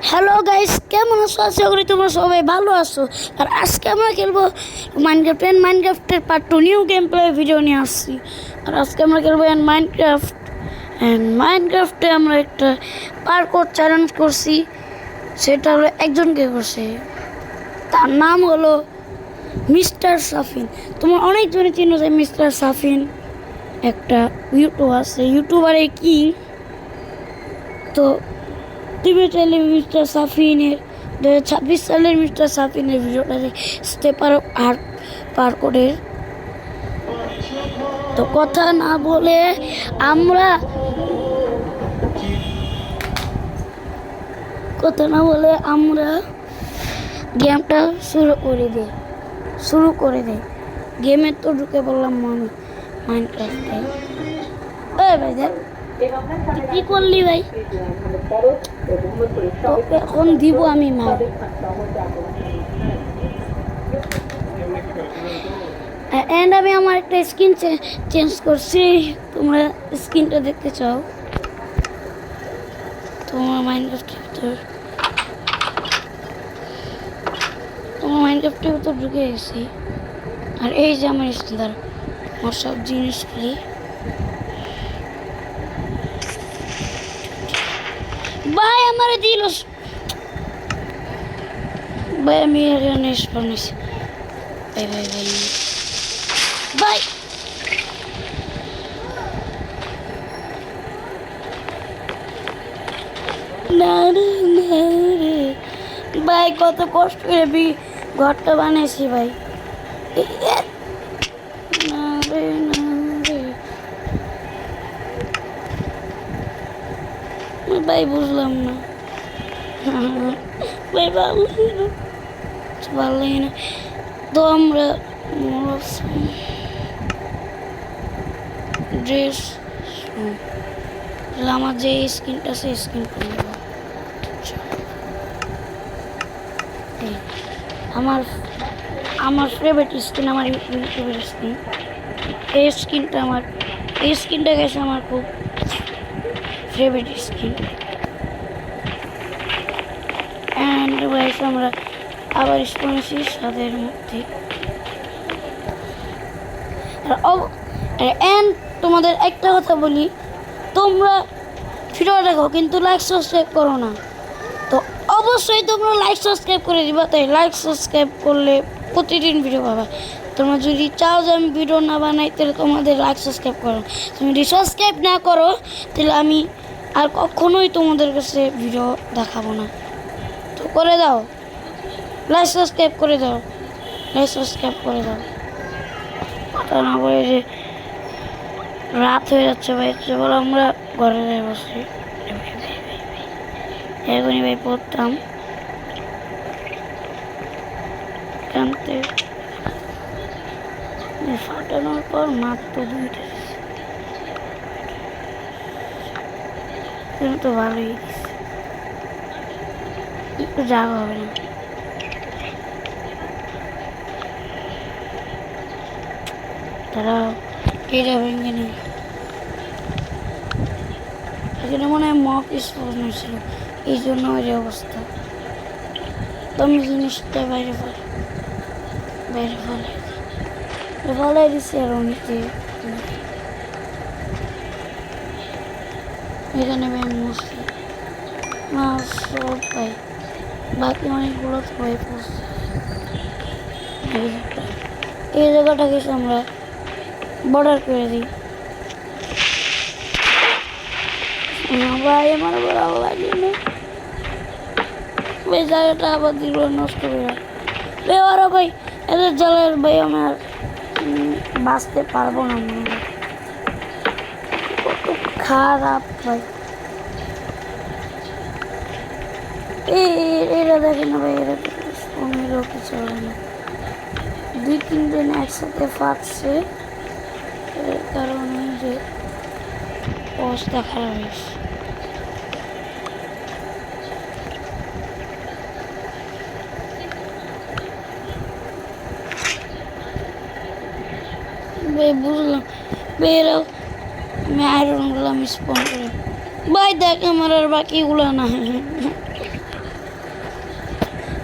Hello guys, কেমন আছো? আশা করি তোমরা সবাই ভালো আছো। আর আজকে আমরা খেলবো মাইনক্রাফটের part 2 new game play video নিয়ে আসছি। আর আজকে আমরা খেলবো মাইনক্রাফটে আমরা একটা পার্কোর চ্যালেঞ্জ করছি। সেটা হলো একজনকে করছে, তার নাম হলো মিস্টার সাফিন। তোমার অনেকজনই চিনো যে মিস্টার সাফিন একটা ইউটিউবারের কিং। তো তুমি চাইলে মিস্টার সাফিনের 2026 সালের মিস্টার সাফিনের ভিডিওটা দেখতে পারো। আর পার্কোরের তো কথা না বলে আমরা গেমটা শুরু করে দিই। গেমে তো ঢুকে বললাম মাইনক্রাফটে। ভাই দেখ কি করলি ভাই, তোকে এখন দিব আমি মার। এন্ড আমি আমার একটা স্কিন চেঞ্জ করছি। তোমরা স্কিনটা দেখতে চাও? তোমার মাইনক্রাফটের ভিতর ঢুকে গেছি। আর এই যে আমার স্কিন, আমার সব জিনিস খালি ভাই আমার দিল ভাই। আমি এখানে বানাইছি ভাই ভাই ভাই ভাই না রে ভাই, কত কষ্ট করে ঘরটা বানাইছি ভাই। না রে ভাই, বুঝলাম না ভাই, ভালো লাগে না তো। আমরা ড্রেস আমার যে স্কিনটা আছে স্কিন করে নেব। আমার ফেভারিট স্কিন, আমার ইউটিউবের স্কিন। এই স্কিনটা গেছে আমার খুব ফেভারিট স্কিন। অ্যান্ড গাইস, আমরা আবার স্পনেছি সাদের মধ্যে। অ্যান্ড তোমাদের একটা কথা বলি, তোমরা ভিডিও দেখো কিন্তু লাইক সাবস্ক্রাইব করো না। তো অবশ্যই তোমরা লাইক সাবস্ক্রাইব করে দিবা। তাই লাইক সাবস্ক্রাইব করলে প্রতিদিন ভিডিও পাবা। তোমরা যদি চাও যে আমি ভিডিও না বানাই, তাহলে তোমাদের লাইক সাবস্ক্রাইব করো। তুমি যদি সাবস্ক্রাইব না করো, তাহলে আমি আর কখনোই তোমাদের কাছে ভিডিও দেখাবো না। তো করে দাও, লাইক সাবস্ক্রাইব করে দাও। তা না বলে যে রাত হয়ে যাচ্ছে ভাই, বলো আমরা ঘরে যাই বসছি। এখনই ভাই পড়তাম কানতে ফাটানোর পর মাত্র 2টা তো ভালোই একটু জায়গা হবে না। তারা এটা ভেঙে নেই। এখানে মনে হয় মক স্পোর্ট হয়েছিল, এই জন্য ওই অবস্থা। তো আমি জিনিসটা বাইরে ফলাই দিচ্ছি। আর অনেকে এখানে ভাই মরছি না সব ভাই, বাকি অনেকগুলো তো ভাই পড়ছে। এই জায়গাটা গেছে আমরা বর্ডার করে দিই। ভাই আমার ভালো লাগে না ভাই, জায়গাটা আবার দিল নষ্ট করে। আরো ভাই এদের জলের ভাই আমার বাঁচতে পারবো না, কত খারাপ ভাই। এরা দেখে না ভাই, এরা পনেরো কিছু হবে না। 2-3 দিন একসাথে ফাটছে, এর কারণে যে অবস্থা খারাপ হয়েছে। ভাই বুঝলাম বেরাও, আমি আয়রনগুলো আমি স্পন করি ভাই। দেখ আমার আর বাকিগুলো না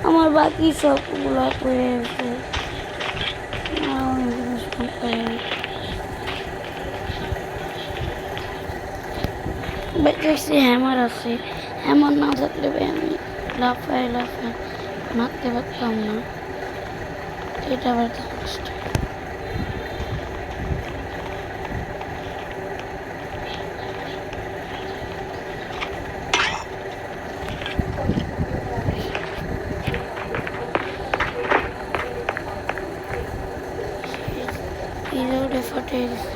আমার বাকি সবগুলো করে গেছে। দেখছি হ্যামার আছে, হ্যামার না থাকলে ভাই আমি লাফায় মারতে পারতাম না। এটা আবার কষ্ট। ফাটে গেছে।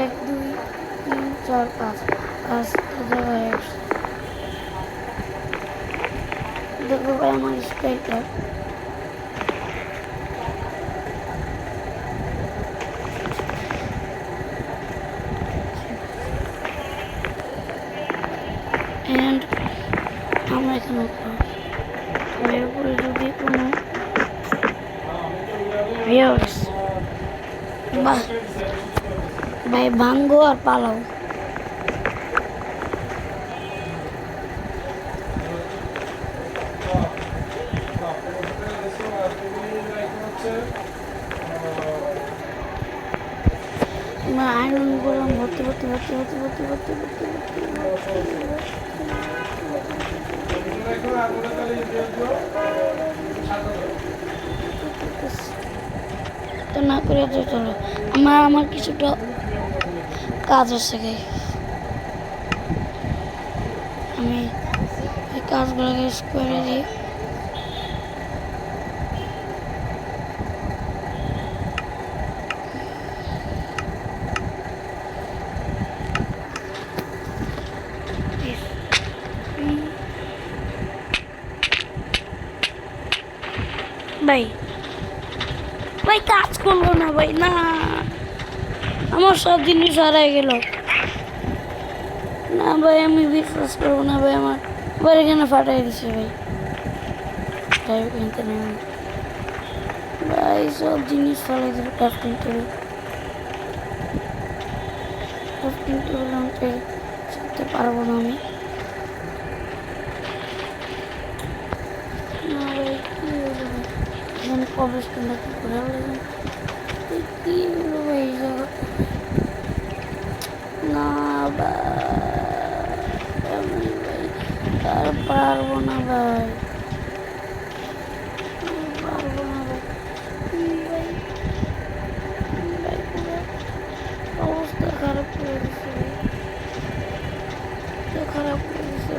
এক দুই তিন চার পাঁচ জায়গায় দেখো ভাই আমার স্টাইলটা। And আমরা এখানে এর উপরে যদি কোনো ভাই ভাঙ্গো আর পালাও। আয়রন গরম ভর্তি তো না করে চলো, আমার কিছুটা কাজ আছে। আমি এই কাজগুলোকে করে দিই। ভাই কাজ করলো না ভাই, না আমার সব জিনিস হারাই গেল। না ভাই আমি বিশ্বাস করবো না ভাই, আমার আবার এখানে ফাটাই দিছে ভাই। ভাই সব জিনিস ফালাই দিল। ক্রাফটিং টেবিল আমি শিখতে পারবো না আমি। না ভাই কি হলো এখানে কবরস্থানটা কি করে কি হলো ভাই এই জায়গাটা? না ভাই আমি ভাই আর পারবো না ভাই, অবস্থা খারাপ করে দিচ্ছে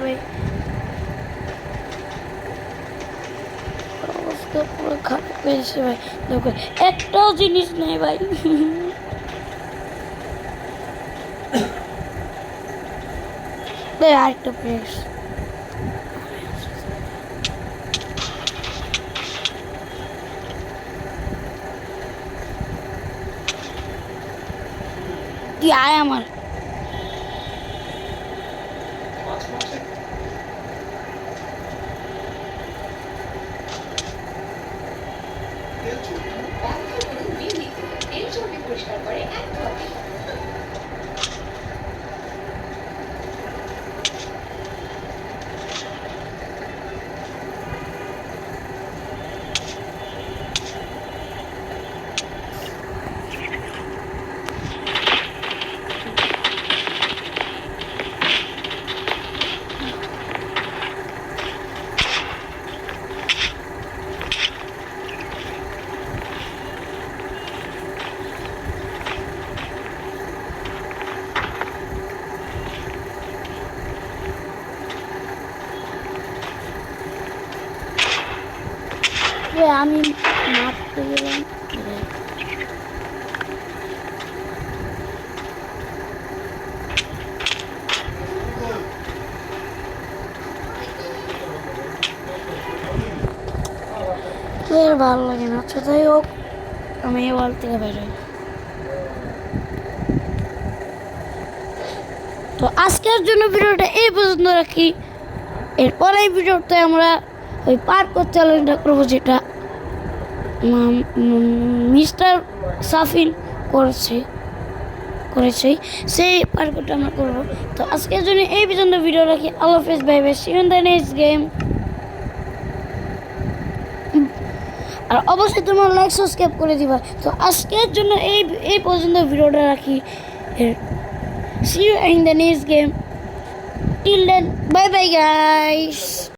ভাই, অবস্থা পুরো খারাপ করে দিচ্ছে ভাই। দেখো একটাও জিনিস নেই ভাই। আরেকটা প্লেস তুই আয় আমার। পরিষ্কার করে আমি মারতে গেলাম। ভালো লাগে না। আচ্ছা যাই হোক, আমি এই ওয়াল থেকে বেরোই। তো আজকের জন্য ভিডিওটা এই পর্যন্ত রাখি। এরপর এই ভিডিওতে আমরা ওই পার্ক চ্যালেঞ্জটা করবো, যেটা মিস্টার সাফিন করেছে সেই পার্কটা আমরা করবো। তো আজকের জন্য এই পর্যন্ত ভিডিও রাখি। আল্লাহ হাফেজ, bye bye, see you in the next game. আর অবশ্যই তোমরা লাইক সাবস্ক্রাইব করে দিবা। তো আজকের জন্য এই পর্যন্ত ভিডিওটা রাখি। See you in the next game. Till then, bye bye guys.